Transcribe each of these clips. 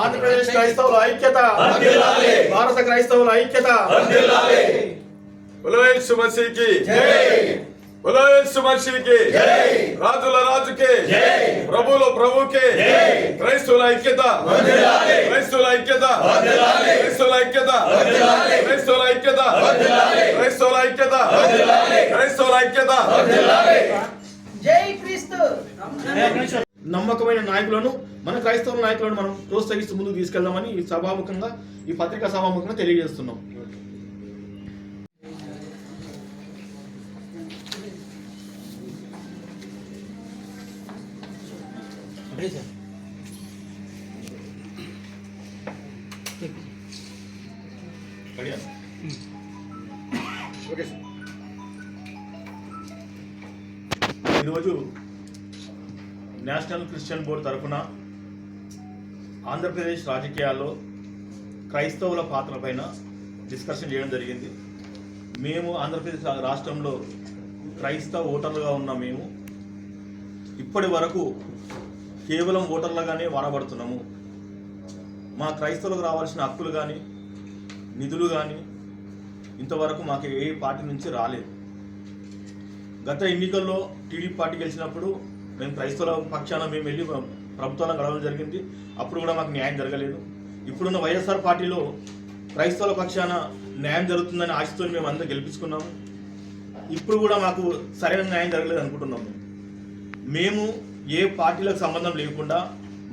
ఆంధ్రప్రదేశ్ క్రైస్తవుల ఐక్యత, భారత క్రైస్తవుల ఐక్యత. బోలో యేసు మసీహ్కి జై, బోలో యేసు మసీహ్కి జై, రాజుల రాజుకి జై, ప్రభువుల ప్రభువుకి జై. క్రైస్తవుల ఐక్యత, క్రైస్తవుల ఐక్యత, క్రైస్తవుల ఐక్యత, క్రైస్తవుల ఐక్యత, క్రైస్తవుల ఐక్యత, క్రైస్తవుల ఐక్యత. జై క్రీస్తు. నమ్మకమైన నాయకులను, మన క్రైస్తవ నాయకులను మనం ప్రోత్సహిస్తూ ముందుకు తీసుకెళ్దామని ఈ సభాముఖంగా, ఈ పత్రికా సభాముఖంగా తెలియజేస్తున్నాం. ఈరోజు నేషనల్ క్రిస్టియన్ బోర్డు తరఫున ఆంధ్రప్రదేశ్ రాజకీయాల్లో క్రైస్తవుల పాత్రపైన డిస్కషన్ చేయడం జరిగింది. మేము ఆంధ్రప్రదేశ్ రాష్ట్రంలో క్రైస్తవ ఓటర్లుగా ఉన్న మేము ఇప్పటి వరకు కేవలం ఓటర్లుగానే వాడబడుతున్నాము. మా క్రైస్తవులకు రావాల్సిన హక్కులు కానీ, నిధులు కానీ ఇంతవరకు మాకు ఏ పార్టీ నుంచి రాలేదు. గత ఎన్నికల్లో టీడీపీ పార్టీ గెలిచినప్పుడు మేము క్రైస్తవుల పక్షాన మేము వెళ్ళి ప్రభుత్వాలను గడవడం జరిగింది. అప్పుడు కూడా మాకు న్యాయం జరగలేదు. ఇప్పుడున్న వైఎస్ఆర్ పార్టీలో క్రైస్తవుల పక్షాన న్యాయం జరుగుతుందని ఆశతో మేము అందరూ గెలిపించుకున్నాము. ఇప్పుడు కూడా మాకు సరైన న్యాయం జరగలేదు అనుకుంటున్నాము. మేము ఏ పార్టీలకు సంబంధం లేకుండా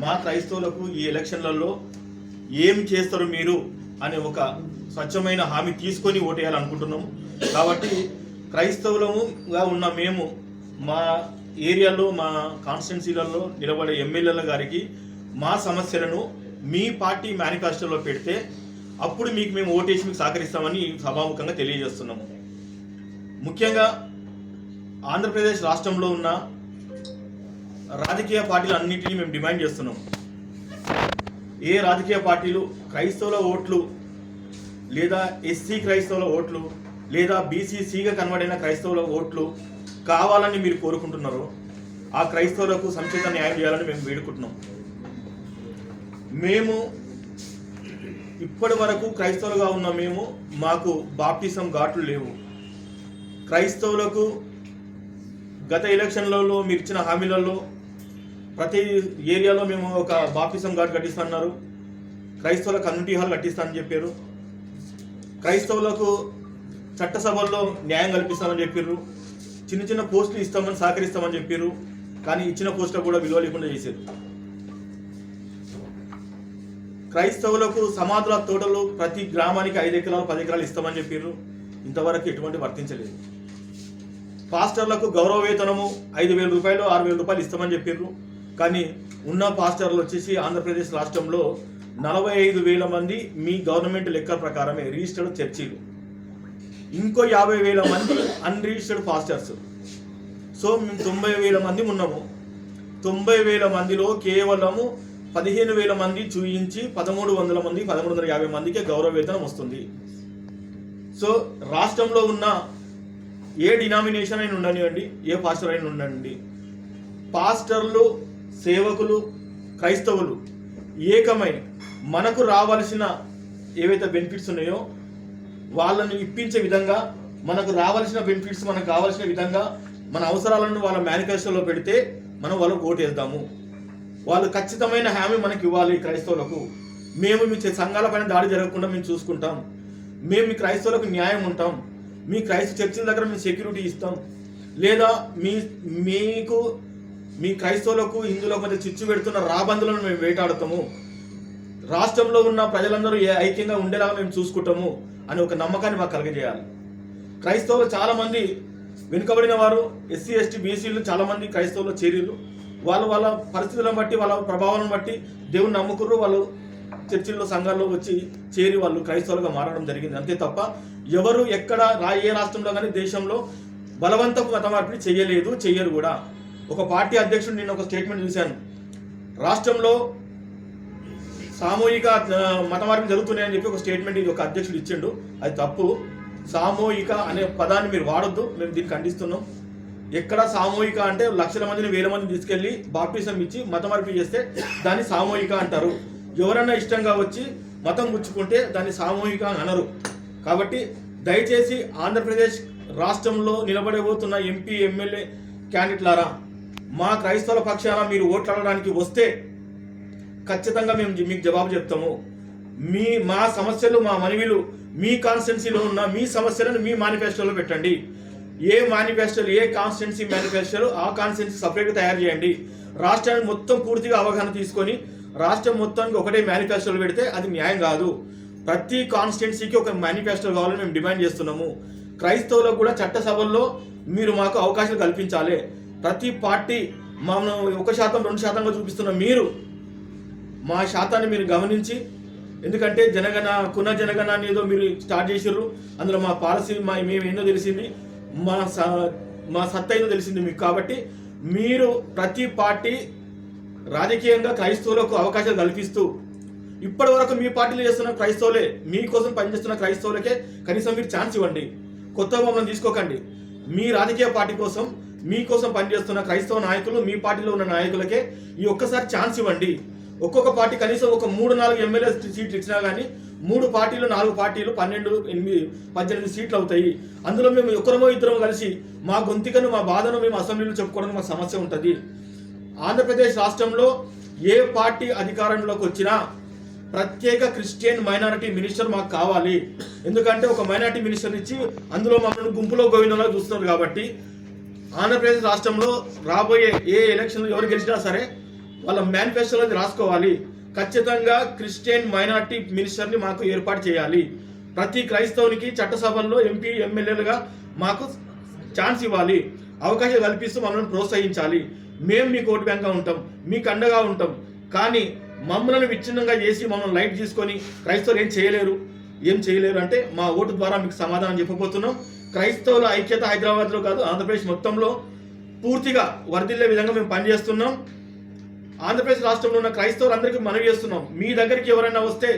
మా క్రైస్తవులకు ఈ ఎలక్షన్లలో ఏం చేస్తారు మీరు అనే ఒక స్వచ్ఛమైన హామీ తీసుకొని ఓటేయాలనుకుంటున్నాము. కాబట్టి క్రైస్తవులుగా ఉన్న మేము మా ఏరియాలో, మా కాన్స్టిట్యున్సీలలో నిలబడే ఎమ్మెల్యేల గారికి మా సమస్యలను మీ పార్టీ మేనిఫెస్టోలో పెడితే అప్పుడు మీకు మేము ఓటేసి మీకు సహకరిస్తామని సభాముఖంగా తెలియజేస్తున్నాము. ముఖ్యంగా ఆంధ్రప్రదేశ్ రాష్ట్రంలో ఉన్న రాజకీయ పార్టీలు అన్నింటినీ మేము డిమాండ్ చేస్తున్నాం. ఏ రాజకీయ పార్టీలు క్రైస్తవుల ఓట్లు లేదా ఎస్సీ క్రైస్తవుల ఓట్లు లేదా బీసీసీగా కన్వర్ట్ అయిన క్రైస్తవుల ఓట్లు కావాలని మీరు కోరుకుంటున్నారో ఆ క్రైస్తవులకు సంక్షిప్త న్యాయం చేయాలని మేము వేడుకుంటున్నాం. మేము ఇప్పటి వరకు క్రైస్తవులుగా ఉన్న మాకు బాప్టిజం ఘాట్లు లేవు. క్రైస్తవులకు గత ఎలక్షన్లలో మీరు ఇచ్చిన హామీలలో ప్రతి ఏరియాలో మేము ఒక బాప్టిజం ఘాట్ కట్టిస్తున్నారు, క్రైస్తవుల కమ్యూనిటీ హాల్ కట్టిస్తామని చెప్పారు, క్రైస్తవులకు చట్టసభల్లో న్యాయం కల్పిస్తామని చెప్పారు, చిన్న చిన్న పోస్టులు ఇస్తామని సహకరిస్తామని చెప్పారు. కానీ ఇచ్చిన పోస్టులు కూడా విలువ లేకుండా చేశారు. క్రైస్తవులకు సమాధుల తోటలు ప్రతి గ్రామానికి 5 ఎకరాలు 10 ఎకరాలు ఇస్తామని చెప్పారు. ఇంతవరకు ఎటువంటి వర్తించలేదు. పాస్టర్లకు గౌరవ వేతనము 5,000 రూపాయలు 6,000 రూపాయలు ఇస్తామని చెప్పారు. కానీ ఉన్న పాస్టర్లు వచ్చేసి ఆంధ్రప్రదేశ్ రాష్ట్రంలో 45,000 మంది మీ గవర్నమెంట్ లెక్క ప్రకారమే రిజిస్టర్డ్ చర్చీలు, ఇంకో 50,000 మంది అన్రిజిస్టర్డ్ పాస్టర్స్. సో మేము 90,000 మంది ఉన్నాము. 90,000 మందిలో కేవలము 15,000 మంది చూయించి 1,300 మంది 1,350 మందికే గౌరవ వేతనం వస్తుంది. సో రాష్ట్రంలో ఉన్న ఏ డినామినేషన్ అయినా ఉండనివ్వండి, ఏ పాస్టర్ అయినా ఉండండి, పాస్టర్లు, సేవకులు, క్రైస్తవులు ఏకమై మనకు రావాల్సిన ఏవైతే బెనిఫిట్స్ ఉన్నాయో వాళ్ళని ఇప్పించే విధంగా, మనకు రావాల్సిన బెనిఫిట్స్ మనకు కావాల్సిన విధంగా మన అవసరాలను వాళ్ళ మేనిఫెస్టోలో పెడితే మనం వాళ్ళకు ఓటేద్దాము. వాళ్ళు ఖచ్చితమైన హామీ మనకి ఇవ్వాలి. క్రైస్తవులకు మేము మీ సంఘాలపైన దాడి జరగకుండా మేము చూసుకుంటాం, మేము మీ క్రైస్తవులకు న్యాయం ఉంటాం, మీ క్రైస్తవ చర్చిల దగ్గర మేము సెక్యూరిటీ ఇస్తాం, లేదా మీకు మీ క్రైస్తవులకు హిందువులకు మధ్య చిచ్చు పెడుతున్న రాబందులను మేము వేటాడుతాము, రాష్ట్రంలో ఉన్న ప్రజలందరూ ఐక్యంగా ఉండేలాగా మేము చూసుకుంటాము అని ఒక నమ్మకాన్ని మాకు కలగజేయాలి. క్రైస్తవులు చాలామంది వెనుకబడిన వారు, ఎస్సీ ఎస్టీ బీసీలు చాలామంది క్రైస్తవులు చేరీలు. వాళ్ళ పరిస్థితులను బట్టి, వాళ్ళ ప్రభావాలను బట్టి దేవుని నమ్ముకుర్రు. వాళ్ళు చర్చిల్లో సంఘాల్లో వచ్చి చేరి వాళ్ళు క్రైస్తవులుగా మారడం జరిగింది. అంతే తప్ప ఎవరు ఎక్కడ ఏ రాష్ట్రంలో కానీ దేశంలో బలవంతపు మత మార్పిడి చేయలేదు, చెయ్యరు కూడా. ఒక పార్టీ అధ్యక్షుడు నేను ఒక స్టేట్మెంట్ చూశాను, రాష్ట్రంలో సామూహిక మత మార్పిడి జరుగుతున్నాయని చెప్పి ఒక స్టేట్మెంట్ ఇది ఒక అధ్యక్షుడు ఇచ్చిండు. అది తప్పు. సామూహిక అనే పదాన్ని మీరు వాడొద్దు, మేము దీన్ని ఖండిస్తున్నాం. ఎక్కడ సామూహిక అంటే లక్షల మందిని వేల మందిని తీసుకెళ్లి బాప్టిజం ఇచ్చి మత మార్పు చేస్తే దాన్ని సామూహిక అంటారు. ఎవరన్నా ఇష్టంగా వచ్చి మతం పుచ్చుకుంటే దాన్ని సామూహిక అనరు. కాబట్టి దయచేసి ఆంధ్రప్రదేశ్ రాష్ట్రంలో నిలబడబోతున్న ఎంపీ ఎమ్మెల్యే క్యాండిడేట్లారా, మా క్రైస్తవుల పక్షాన మీరు ఓట్లాడడానికి వస్తే ఖచ్చితంగా మేము మీకు జవాబు చెప్తాము. మా సమస్యలు, మా మనవిలు, మీ కాన్స్టిట్యున్సీలో ఉన్న మీ సమస్యలను మీ మేనిఫెస్టోలో పెట్టండి. ఏ మేనిఫెస్టోలు, ఏ కాన్స్టిట్యున్సీ మేనిఫెస్టోలు ఆ కాన్స్టిట్యున్సీ సపరేట్గా తయారు చేయండి. రాష్ట్రాన్ని మొత్తం పూర్తిగా అవగాహన తీసుకొని రాష్ట్రం మొత్తానికి ఒకటే మేనిఫెస్టోలు పెడితే అది న్యాయం కాదు. ప్రతి కాన్స్టిట్యున్సీకి ఒక మేనిఫెస్టో కావాలని మేము డిమాండ్ చేస్తున్నాము. క్రైస్తవులకు కూడా చట్టసభల్లో మీరు మాకు అవకాశాలు కల్పించాలి. ప్రతి పార్టీ మమ్మల్ని 1%, 2%గా చూపిస్తున్న మీరు మా శాతాన్ని మీరు గమనించి, ఎందుకంటే కున జనగణ అనేదో మీరు స్టార్ట్ చేసారు. అందులో మా పాలసీ మేము ఏందో తెలిసింది, మా సత్తా ఏందో తెలిసింది మీకు. కాబట్టి మీరు ప్రతి పార్టీ రాజకీయంగా క్రైస్తవులకు అవకాశాలు కల్పిస్తూ, ఇప్పటి వరకు మీ పార్టీలు చేస్తున్న క్రైస్తవులే, మీకోసం పనిచేస్తున్న క్రైస్తవులకే కనీసం మీరు ఛాన్స్ ఇవ్వండి. కొత్త మమ్మల్ని తీసుకోకండి. మీ రాజకీయ పార్టీ కోసం, మీకోసం పనిచేస్తున్న క్రైస్తవ నాయకులు, మీ పార్టీలో ఉన్న నాయకులకే ఈ ఒక్కసారి ఛాన్స్ ఇవ్వండి. ఒక్కొక్క పార్టీ కనీసం ఒక 3-4 ఎమ్మెల్యే సీట్లు ఇచ్చినా కానీ 3 పార్టీలు 4 పార్టీలు 12, 8, 18 సీట్లు అవుతాయి. అందులో మేము ఒకరమో ఇద్దరమో కలిసి మా గొంతికను, మా బాధను మేము అసెంబ్లీలో చెప్పుకోవడానికి మా సమస్య ఉంటుంది. ఆంధ్రప్రదేశ్ రాష్ట్రంలో ఏ పార్టీ అధికారంలోకి వచ్చినా ప్రత్యేక క్రిస్టియన్ మైనారిటీ మినిస్టర్ మాకు కావాలి. ఎందుకంటే ఒక మైనారిటీ మినిస్టర్ ఇచ్చి అందులో మమ్మల్ని గుంపులో గోవిందంలో చూస్తున్నారు. కాబట్టి ఆంధ్రప్రదేశ్ రాష్ట్రంలో రాబోయే ఏ ఎలక్షన్లు ఎవరు గెలిచినా సరే వాళ్ళ మేనిఫెస్టోలో రాసుకోవాలి. ఖచ్చితంగా క్రిస్టియన్ మైనారిటీ మినిస్టర్ని మాకు ఏర్పాటు చేయాలి. ప్రతి క్రైస్తవునికి చట్టసభల్లో ఎంపీ ఎమ్మెల్యేలుగా మాకు ఛాన్స్ ఇవ్వాలి. అవకాశం కల్పిస్తూ మమ్మల్ని ప్రోత్సహించాలి. మేము మీకు ఓటు బ్యాంక్గా ఉంటాం, మీకు అండగా ఉంటాం. కానీ మమ్మల్ని విచ్ఛిన్నంగా చేసి మమ్మల్ని లైట్ తీసుకొని క్రైస్తవులు ఏం చేయలేరు అంటే మా ఓటు ద్వారా మీకు సమాధానం చెప్పబోతున్నాం. క్రైస్తవుల ఐక్యత హైదరాబాద్లో కాదు, ఆంధ్రప్రదేశ్ మొత్తంలో పూర్తిగా వర్ధిల్లే విధంగా మేము పనిచేస్తున్నాం. ఆంధ్రప్రదేశ్ రాష్ట్రంలో ఉన్న క్రైస్తవులందరికీ మనవి చేస్తున్నాం, మీ దగ్గరికి ఎవరైనా వస్తే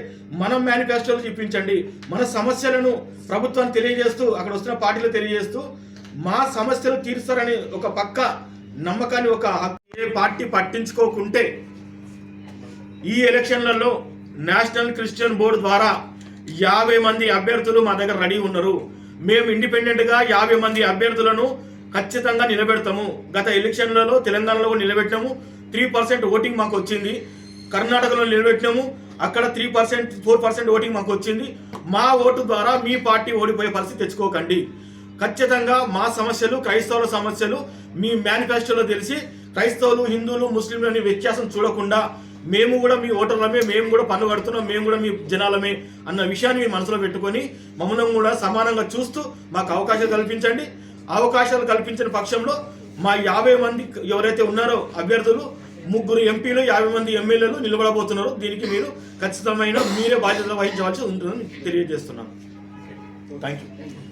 మనం మేనిఫెస్టోలు చూపించండి. మన సమస్యలను ప్రభుత్వాన్ని తెలియజేస్తూ, అక్కడ వస్తున్న పార్టీలు తెలియజేస్తూ మా సమస్యలు తీరుస్తారని ఒక పక్క నమ్మకాన్ని, ఏ పార్టీ పట్టించుకోకుంటే ఈ ఎలక్షన్లలో నేషనల్ క్రిస్టియన్ బోర్డు ద్వారా 50 మంది అభ్యర్థులు మా దగ్గర రెడీ ఉన్నారు. మేము ఇండిపెండెంట్గా 50 మంది అభ్యర్థులను ఖచ్చితంగా నిలబెడతాము. గత ఎలక్షన్లలో తెలంగాణలో నిలబెట్టాము, 3% ఓటింగ్ మాకు వచ్చింది. కర్ణాటకలో నిలబెట్టినాము, అక్కడ 3%, 4% ఓటింగ్ మాకు వచ్చింది. మా ఓటు ద్వారా మీ పార్టీ ఓడిపోయే పరిస్థితి తెచ్చుకోకండి. ఖచ్చితంగా మా సమస్యలు, క్రైస్తవుల సమస్యలు మీ మేనిఫెస్టోలో తెలిసి క్రైస్తవులు, హిందువులు, ముస్లింలు అనే వ్యత్యాసం చూడకుండా మేము కూడా మీ ఓటర్లమే, మేము కూడా పన్ను కడుతున్నాం, మేము కూడా మీ జనాలమే అన్న విషయాన్ని మీ మనసులో పెట్టుకొని మమ్మల్ని కూడా సమానంగా చూస్తూ మాకు అవకాశాలు కల్పించండి. అవకాశాలు కల్పించిన పక్షంలో మా 50 మంది ఎవరైతే ఉన్నారో అభ్యర్థులు, 3 ఎంపీలు, 50 మంది ఎమ్మెల్యేలు నిలబడబోతున్నారు. దీనికి మీరు ఖచ్చితమైన మీరే బాధ్యత వహించవలసి ఉంటుందని తెలియజేస్తున్నాను. Thank you.